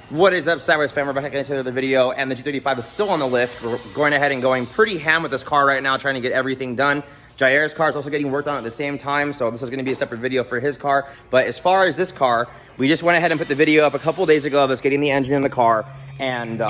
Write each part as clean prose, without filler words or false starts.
What is up, Sideways fam? We're back into another video, and the G35 is still on the lift. We're going ahead and going pretty ham with this car right now, trying to get everything done. Jair's car is also getting worked on at the same time, so this is going to be a separate video for his car. But as far as this car, we just went ahead and put the video up a couple days ago of us getting the engine in the car, and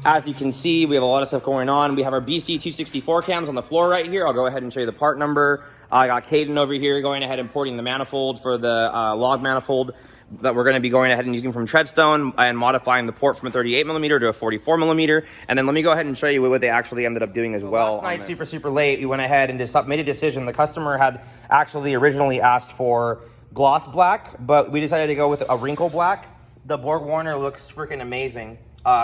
as you can see, we have a lot of stuff going on. We have our BC 264 cams on the floor right here. I'll go ahead and show you the part number. I got Caden over here going ahead and porting the manifold for the log manifold that we're going to be going ahead and using from Treadstone and modifying the port from a 38 millimeter to a 44 millimeter. And then let me go ahead and show you what they actually ended up doing as well. Last night, super late, we went ahead and just made a decision. The customer had actually originally asked for gloss black, but we decided to go with a wrinkle black. The Borg Warner looks freaking amazing.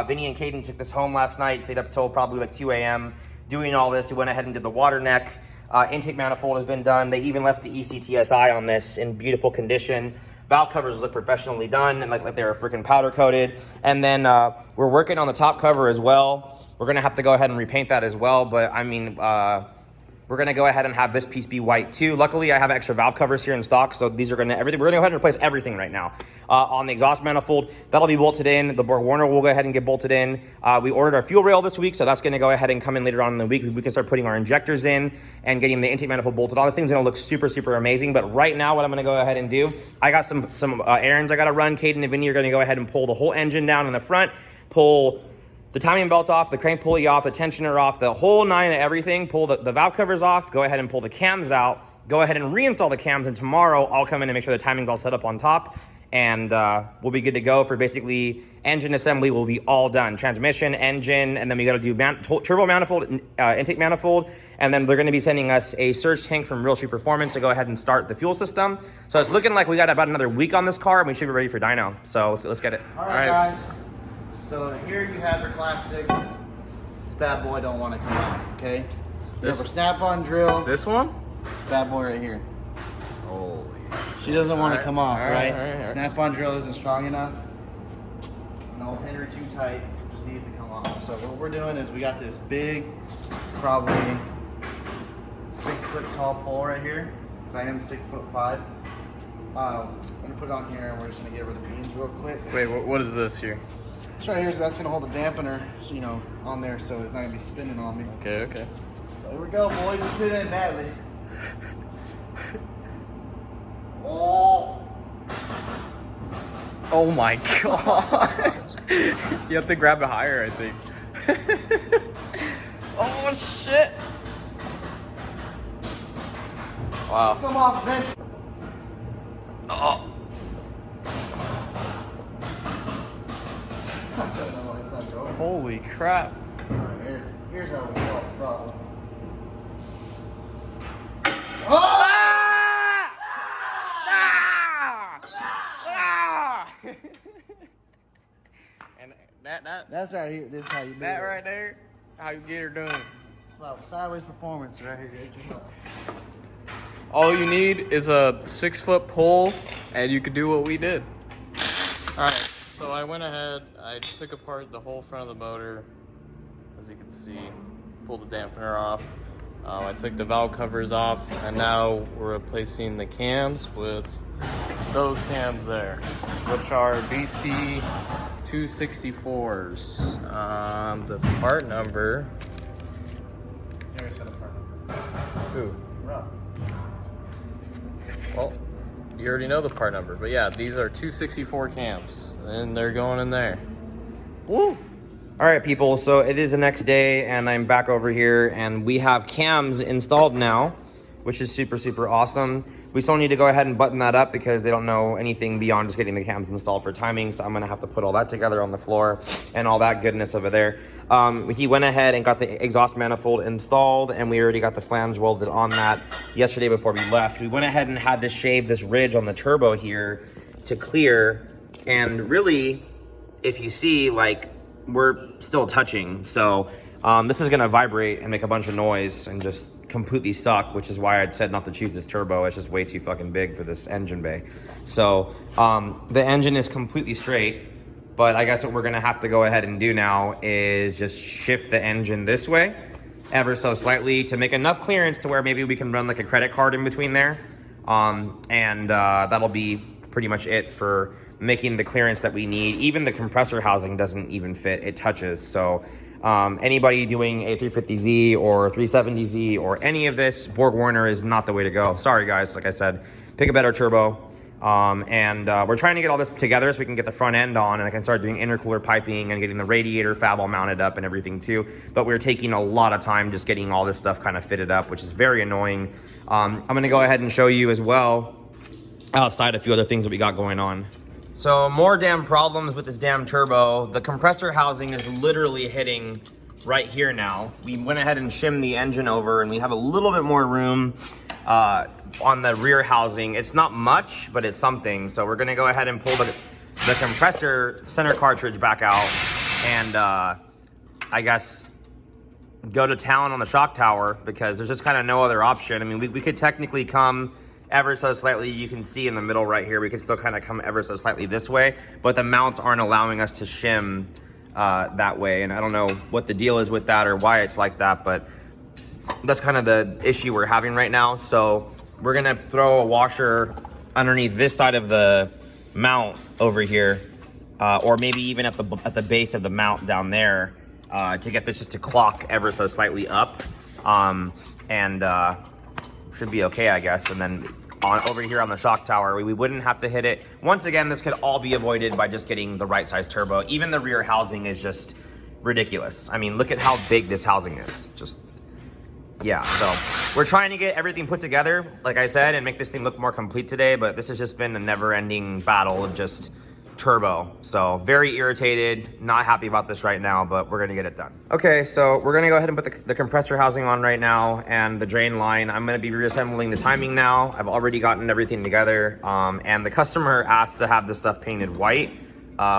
Vinny and Caden took this home last night, stayed up till probably like 2 a.m. doing all this. We went ahead and did the water neck. Intake manifold has been done. They even left the ECTSI on this in beautiful condition. Valve covers look professionally done and like they were freaking powder coated. And then we're working on the top cover as well. We're gonna have to go ahead and repaint that as well. But I mean, we're gonna go ahead and have this piece be white too. Luckily, I have extra valve covers here in stock, so these are we're gonna go ahead and replace everything right now. On the exhaust manifold, that'll be bolted in. The Borg Warner will go ahead and get bolted in. We ordered our fuel rail this week, so that's gonna go ahead and come in later on in the week. We can start putting our injectors in and getting the intake manifold bolted on. This thing's gonna look super amazing. But right now, what I'm gonna go ahead and do, I got some errands I gotta run. Caden and Vinny are gonna go ahead and pull the whole engine down in the front, pull the timing belt off, the crank pulley off, the tensioner off, the whole nine of everything, pull the valve covers off, go ahead and pull the cams out, go ahead and reinstall the cams, and tomorrow I'll come in and make sure the timing's all set up on top, and we'll be good to go for basically engine assembly will be all done. Transmission, engine, and then we gotta do turbo manifold, intake manifold, and then they're gonna be sending us a surge tank from Real Street Performance to go ahead and start the fuel system. So it's looking like we got about another week on this car, and we should be ready for dyno. So let's get it. All right, guys. So here you have your classic. This bad boy don't want to come off, okay? You have a snap-on drill. This one? Bad boy right here. Holy. She doesn't want to come off, right? All right. Snap-on drill isn't strong enough. No pin too tight. Just needs to come off. So what we're doing is we got this big, probably 6 foot tall pole right here. Because I am 6'5". I'm gonna put it on here and we're just gonna get rid of the beams real quick. Wait, what is this here? This right here, so that's gonna hold the dampener, you know, on there, so it's not gonna be spinning on me. Okay. So here we go, boys. Let's fit in badly. Oh! Oh my god. You have to grab it higher, I think. Oh shit. Wow. Come off, eventually. Oh. Holy crap. Alright, here's how we solve the problem. Oh! Ah! Ah! Ah! And That's right here. This is how you do that it. right there, how you get her done. Well, sideways performance right here. All you need is a 6 foot pole and you can do what we did. All right, so I went ahead, I took apart the whole front of the motor, as you can see, pulled the dampener off. I took the valve covers off, and now we're replacing the cams with those cams there, which are BC 264s. The part number. There's a part number. Who? Rob. Well, you already know the part number, but yeah, these are 264 cams, and they're going in there. Woo! All right, people, so it is the next day, and I'm back over here, and we have cams installed now, which is super awesome. We still need to go ahead and button that up because they don't know anything beyond just getting the cams installed for timing, so I'm gonna have to put all that together on the floor and all that goodness over there. He went ahead and got the exhaust manifold installed, and we already got the flange welded on that yesterday before we left. We went ahead and had to shave this ridge on the turbo here to clear, and really, if you see, like, we're still touching. So this is gonna vibrate and make a bunch of noise and just completely suck, which is why I'd said not to choose this turbo. It's just way too fucking big for this engine bay. So the engine is completely straight, but I guess what we're gonna have to go ahead and do now is just shift the engine this way ever so slightly to make enough clearance to where maybe we can run like a credit card in between there. And that'll be pretty much it for making the clearance that we need. Even the compressor housing doesn't even fit, it touches. So anybody doing a 350Z or 370Z or any of this, Borg Warner is not the way to go. Sorry guys, like I said, pick a better turbo. We're trying to get all this together so we can get the front end on, and I can start doing intercooler piping and getting the radiator fab all mounted up and everything too. But we're taking a lot of time just getting all this stuff kind of fitted up, which is very annoying. I'm gonna go ahead and show you as well outside a few other things that we got going on. So more damn problems with this damn turbo. The compressor housing is literally hitting right here now. We went ahead and shimmed the engine over, and we have a little bit more room on the rear housing. It's not much, but it's something. So we're gonna go ahead and pull the compressor center cartridge back out and I guess go to town on the shock tower, because there's just kind of no other option. I mean, we could technically come ever so slightly. You can see in the middle right here, we could still kind of come ever so slightly this way, but the mounts aren't allowing us to shim that way. And I don't know what the deal is with that or why it's like that, but that's kind of the issue we're having right now. So we're gonna throw a washer underneath this side of the mount over here, or maybe even at the base of the mount down there, to get this just to clock ever so slightly up, should be okay, I guess. And then over here on the shock tower, we wouldn't have to hit it. Once again, this could all be avoided by just getting the right size turbo. Even the rear housing is just ridiculous. I mean, look at how big this housing is. Just, yeah, so we're trying to get everything put together, like I said, and make this thing look more complete today, but this has just been a never-ending battle of just turbo. So very irritated, not happy about this right now, but we're gonna get it done. Okay, so we're gonna go ahead and put the compressor housing on right now and the drain line. I'm gonna be reassembling the timing now. I've already gotten everything together, and the customer asked to have this stuff painted white.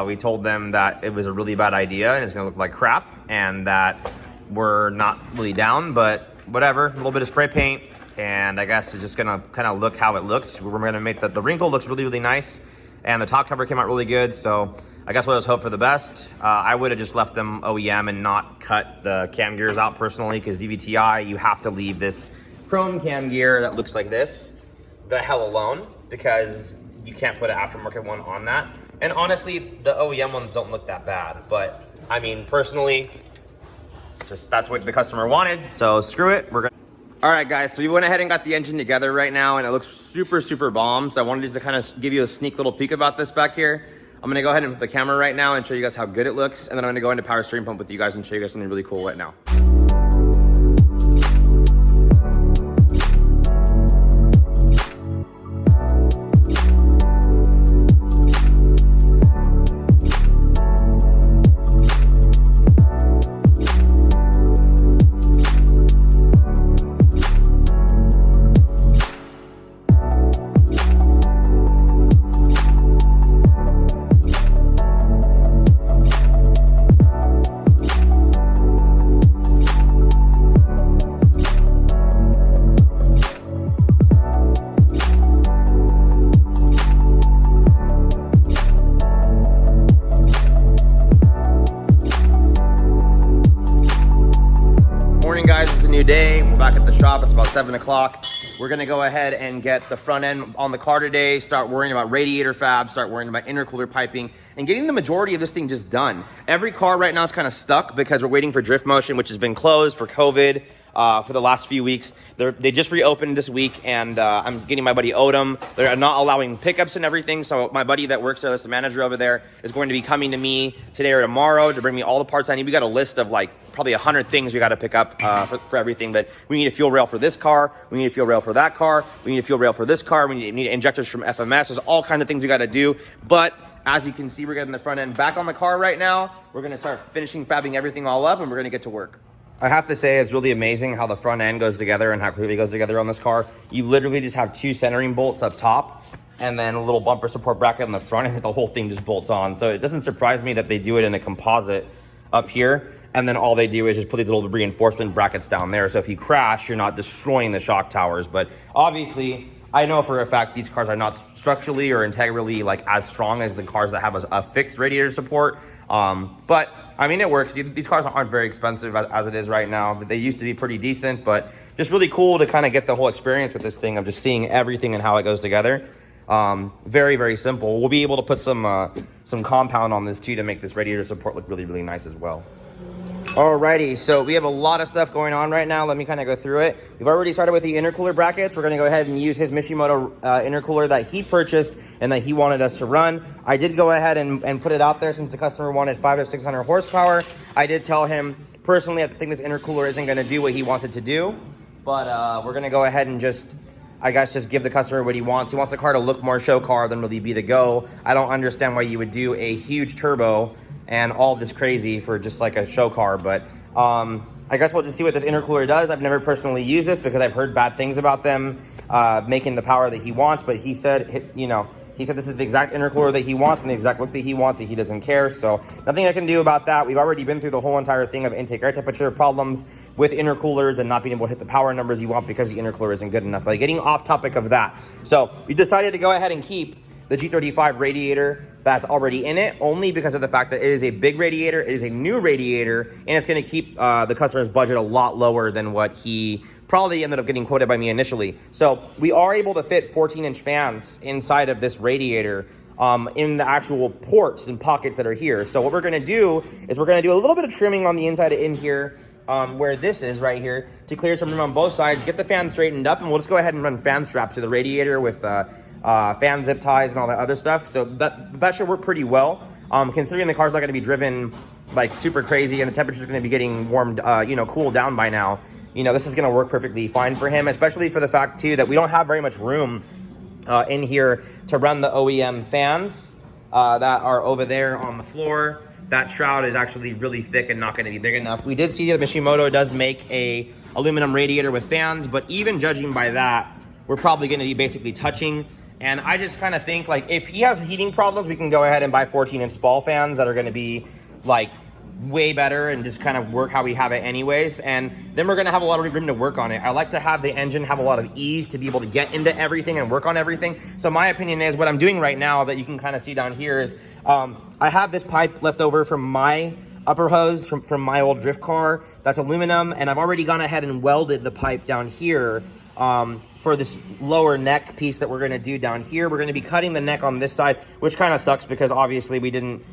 We told them that it was a really bad idea and it's gonna look like crap, and that we're not really down, but whatever, a little bit of spray paint, and I guess it's just gonna kind of look how it looks. We're gonna make the wrinkle looks really, really nice, and the top cover came out really good, so I guess we'll just hope for the best. I would have just left them OEM and not cut the cam gears out personally, because VVTi, you have to leave this chrome cam gear that looks like this the hell alone, because you can't put an aftermarket one on that. And honestly, the OEM ones don't look that bad, but I mean, personally, just that's what the customer wanted, so screw it. We're gonna. All right, guys, so we went ahead and got the engine together right now, and it looks super, super bomb. So I wanted to kind of give you a sneak little peek about this back here. I'm gonna go ahead and put the camera right now and show you guys how good it looks, and then I'm gonna go into power steering pump with you guys and show you guys something really cool right now. Day. We're back at the shop. It's about 7 o'clock. We're gonna go ahead and get the front end on the car today, start worrying about radiator fab, start worrying about intercooler piping, and getting the majority of this thing just done. Every car right now is kind of stuck because we're waiting for Drift Motion, which has been closed for COVID for the last few weeks. They just reopened this week, and I'm getting my buddy Odom. They're not allowing pickups and everything, so my buddy that works there, that's the manager over there, is going to be coming to me today or tomorrow to bring me all the parts I need. We got a list of like probably 100 things we got to pick up for everything, but we need a fuel rail for this car, we need a fuel rail for that car, we need a fuel rail for this car, we need injectors from FMS. There's all kinds of things we got to do, but as you can see, we're getting the front end back on the car right now. We're gonna start finishing fabbing everything all up, and we're gonna get to work. I have to say, it's really amazing how the front end goes together and how quickly it goes together on this car. You literally just have 2 centering bolts up top and then a little bumper support bracket on the front, and the whole thing just bolts on. So it doesn't surprise me that they do it in a composite up here, and then all they do is just put these little reinforcement brackets down there. So if you crash, you're not destroying the shock towers. But obviously, I know for a fact these cars are not structurally or integrally like as strong as the cars that have a fixed radiator support. But I mean, it works. These cars aren't very expensive as it is right now, but they used to be pretty decent, but just really cool to kind of get the whole experience with this thing of just seeing everything and how it goes together. Very, very simple. We'll be able to put some compound on this too to make this radiator support look really, really nice as well. Alrighty, so we have a lot of stuff going on right now. Let me kind of go through it. We've already started with the intercooler brackets. We're going to go ahead and use his Mishimoto intercooler that he purchased and that he wanted us to run. I did go ahead and put it out there since the customer wanted 500 to 600 horsepower. I did tell him, personally, I think this intercooler isn't going to do what he wants it to do. But we're going to go ahead and just give the customer what he wants. He wants the car to look more show car than really be the go. I don't understand why you would do a huge turbo and all this crazy for just like a show car, but I guess we'll just see what this intercooler does. I've never personally used this because I've heard bad things about them making the power that he wants, but he said, you know, he said this is the exact intercooler that he wants and the exact look that he wants, and he doesn't care, so nothing I can do about that. We've already been through the whole entire thing of intake air temperature problems with intercoolers and not being able to hit the power numbers you want because the intercooler isn't good enough. But getting off topic of that, so we decided to go ahead and keep the G35 radiator that's already in it, only because of the fact that it is a big radiator, it is a new radiator, and it's going to keep the customer's budget a lot lower than what he probably ended up getting quoted by me initially. So we are able to fit 14-inch fans inside of this radiator in the actual ports and pockets that are here. So what we're going to do is we're going to do a little bit of trimming on the inside in here, where this is right here, to clear some room on both sides, get the fan straightened up, and we'll just go ahead and run fan straps to the radiator with fan zip ties and all that other stuff. So that should work pretty well, considering the car's not going to be driven like super crazy and the temperature's going to be getting warmed, you know, cooled down by now. You know, this is going to work perfectly fine for him, especially for the fact too that we don't have very much room in here to run the OEM fans that are over there on the floor. That shroud is actually really thick and not going to be big enough. We did see that Mishimoto does make a aluminum radiator with fans, but even judging by that, we're probably going to be basically touching. And I just kind of think, like, if he has heating problems, we can go ahead and buy 14-inch ball fans that are going to be like way better and just kind of work how we have it anyways. And then we're going to have a lot of room to work on it. I like to have the engine have a lot of ease to be able to get into everything and work on everything. So my opinion is, what I'm doing right now that you can kind of see down here is I have this pipe left over from my upper hose from my old drift car that's aluminum, and I've already gone ahead and welded the pipe down here for this lower neck piece that we're going to do down here. We're going to be cutting the neck on this side, which kind of sucks because obviously we didn't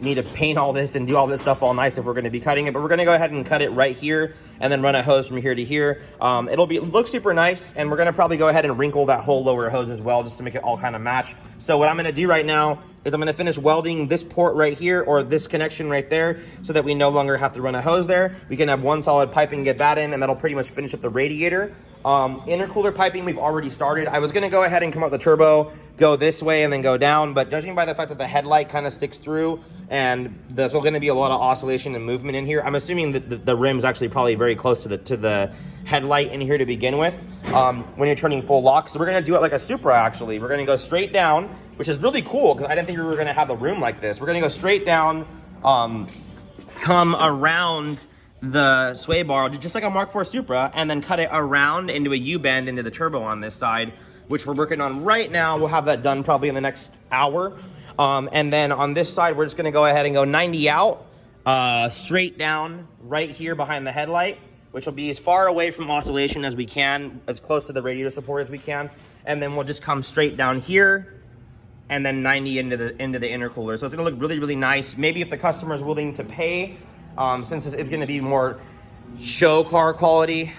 need to paint all this and do all this stuff all nice if we're going to be cutting it, but we're going to go ahead and cut it right here and then run a hose from here to here. It'll look super nice, and we're going to probably go ahead and wrinkle that whole lower hose as well just to make it all kind of match. So what I'm going to do right now is I'm going to finish welding this port right here, or this connection right there, so that we no longer have to run a hose there. We can have one solid pipe and get that in, and that'll pretty much finish up the radiator. Intercooler piping we've already started. I was going to go ahead and come out the turbo, go this way and then go down, but judging by the fact that the headlight kind of sticks through and there's going to be a lot of oscillation and movement in here, I'm assuming that the rim's actually probably very close to the headlight in here to begin with when you're turning full lock. So we're going to do it like a Supra actually. We're going to go straight down, which is really cool because I didn't think we were going to have the room like this. We're going to go straight down, come around the sway bar just like a Mark IV Supra, and then cut it around into a U-bend into the turbo on this side, which we're working on right now. We'll have that done probably in the next hour. And then on this side, we're just going to go ahead and go 90 out, straight down right here behind the headlight, which will be as far away from oscillation as we can, as close to the radiator support as we can. And then we'll just come straight down here and then 90 into the intercooler. So it's going to look really, really nice. Maybe if the customer is willing to pay, since it's going to be more show car quality,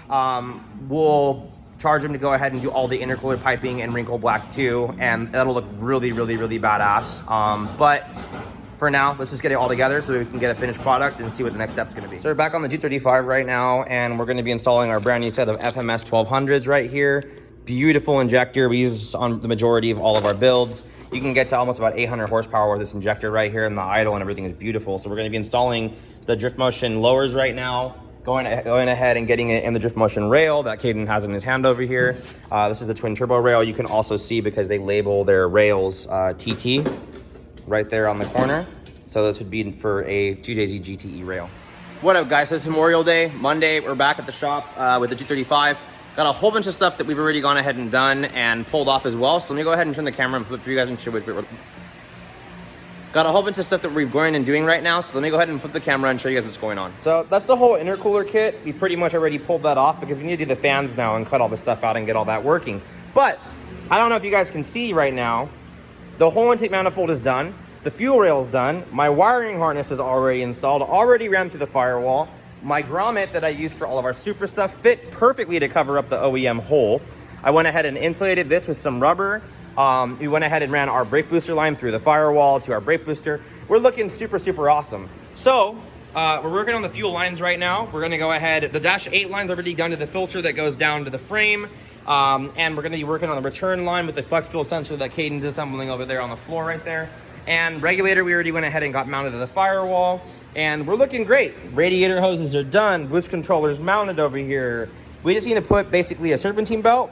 we'll charge them to go ahead and do all the intercooler piping and wrinkle black too, and that'll look really, really, really badass. But for now, let's just get it all together so we can get a finished product and see what the next step's going to be. So we're back on the G35 right now, and we're going to be installing our brand new set of FMS 1200s right here. Beautiful injector. We use on the majority of all of our builds. You can get to almost about 800 horsepower with this injector right here, and the idle and everything is beautiful. So we're going to be installing the drift motion lowers right now, going ahead and getting it in the drift motion rail that Caden has in his hand over here. This is the twin turbo rail. You can also see, because they label their rails TT right there on the corner. So this would be for a 2jzgte rail. What up, guys? So it's Memorial Day, Monday. We're back at the shop with the G35. Got a whole bunch of stuff that we've already gone ahead and done and pulled off as well. So let me go ahead and turn the camera and flip for you guys and show you. Got a whole bunch of stuff that we're going and doing right now. So let me go ahead and flip the camera and show you guys what's going on. So that's the whole intercooler kit. We pretty much already pulled that off because we need to do the fans now and cut all the stuff out and get all that working. But I don't know if you guys can see right now, the whole intake manifold is done. The fuel rail is done. My wiring harness is already installed, already ran through the firewall. My grommet that I use for all of our super stuff fit perfectly to cover up the OEM hole. I went ahead and insulated this with some rubber. We went ahead and ran our brake booster line through the firewall to our brake booster. We're looking super, super awesome. So we're working on the fuel lines right now. We're gonna go ahead, the Dash 8 line's already done to the filter that goes down to the frame. And we're gonna be working on the return line with the flex fuel sensor that Caden's assembling over there on the floor right there. And regulator, we already went ahead and got mounted to the firewall. And we're looking great. Radiator hoses are done. Boost controller's mounted over here. We just need to put basically a serpentine belt,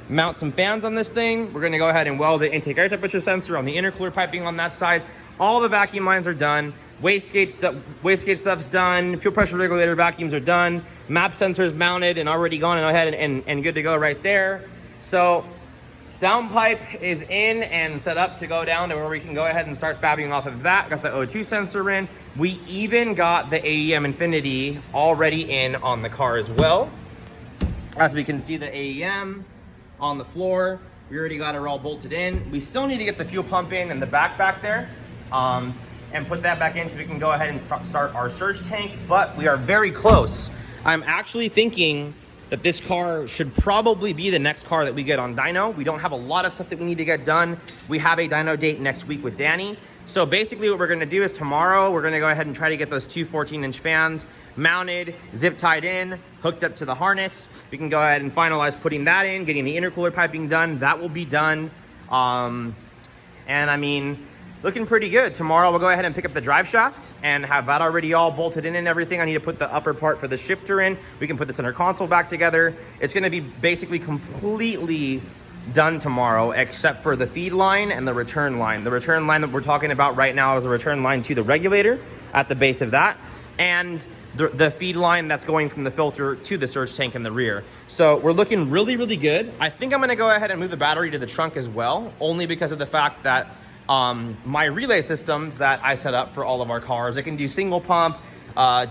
mount some fans on this thing. We're gonna go ahead and weld the intake air temperature sensor on the intercooler piping on that side. All the vacuum lines are done. Wastegate stuff's done. Fuel pressure regulator vacuums are done. Map sensors mounted and already gone ahead and good to go right there. So downpipe is in and set up to go down to where we can go ahead and start fabbing off of that. Got the O2 sensor in. We even got the AEM Infinity already in on the car as well. As we can see, the AEM on the floor. We already got it all bolted in. We still need to get the fuel pump in the back there and put that back in so we can go ahead and start our surge tank, but we are very close. I'm actually thinking that this car should probably be the next car that we get on dyno. We don't have a lot of stuff that we need to get done. We have a dyno date next week with Danny. So basically what we're gonna do is tomorrow, we're gonna go ahead and try to get those two 14-inch fans mounted, zip tied in, hooked up to the harness. We can go ahead and finalize putting that in, getting the intercooler piping done. That will be done. And I mean, looking pretty good. Tomorrow we'll go ahead and pick up the drive shaft and have that already all bolted in and everything. I need to put the upper part for the shifter in. We can put the center console back together. It's gonna be basically completely done tomorrow, except for the feed line and the return line. The return line that we're talking about right now is a return line to the regulator at the base of that, and the feed line that's going from the filter to the surge tank in the rear. So we're looking really, really good. I think I'm gonna go ahead and move the battery to the trunk as well, only because of the fact that my relay systems that I set up for all of our cars, it can do single pump,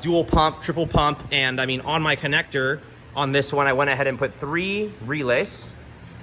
dual pump, triple pump, and I mean, on my connector, on this one, I went ahead and put 3 relays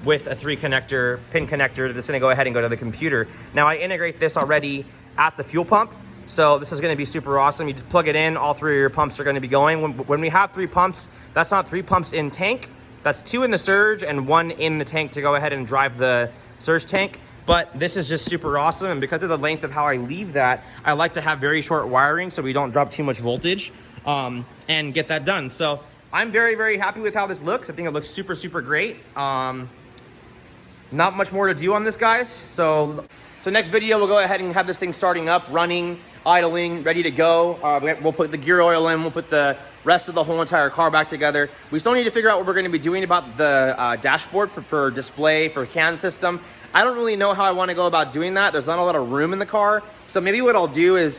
with a 3 connector, pin connector that's gonna go ahead and go to the computer. Now I integrate this already at the fuel pump, so this is gonna be super awesome. You just plug it in, all 3 of your pumps are gonna be going. When we have 3 pumps, that's not 3 pumps in tank, that's 2 in the surge and 1 in the tank to go ahead and drive the surge tank. But this is just super awesome, and because of the length of how I leave that, I like to have very short wiring so we don't drop too much voltage and get that done. So I'm very, very happy with how this looks. I think it looks super, super great. Not much more to do on this, guys. So next video, we'll go ahead and have this thing starting up, running, idling, ready to go. We'll put the gear oil in, we'll put the rest of the whole entire car back together. We still need to figure out what we're gonna be doing about the dashboard for display, for CAN system. I don't really know how I wanna go about doing that. There's not a lot of room in the car. So maybe what I'll do is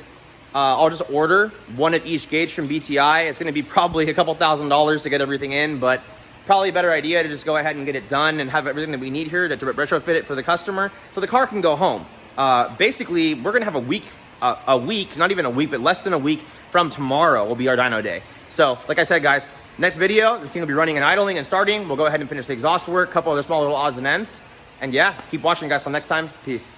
I'll just order one of each gauge from BTI. It's gonna be probably a couple $1,000s to get everything in, but probably a better idea to just go ahead and get it done and have everything that we need here to retrofit it for the customer so the car can go home. Basically, we're gonna have a week, not even a week, but less than a week from tomorrow will be our dyno day. So like I said, guys, next video, this thing will be running and idling and starting. We'll go ahead and finish the exhaust work, a couple other small little odds and ends. And yeah, keep watching, guys. Till next time, peace.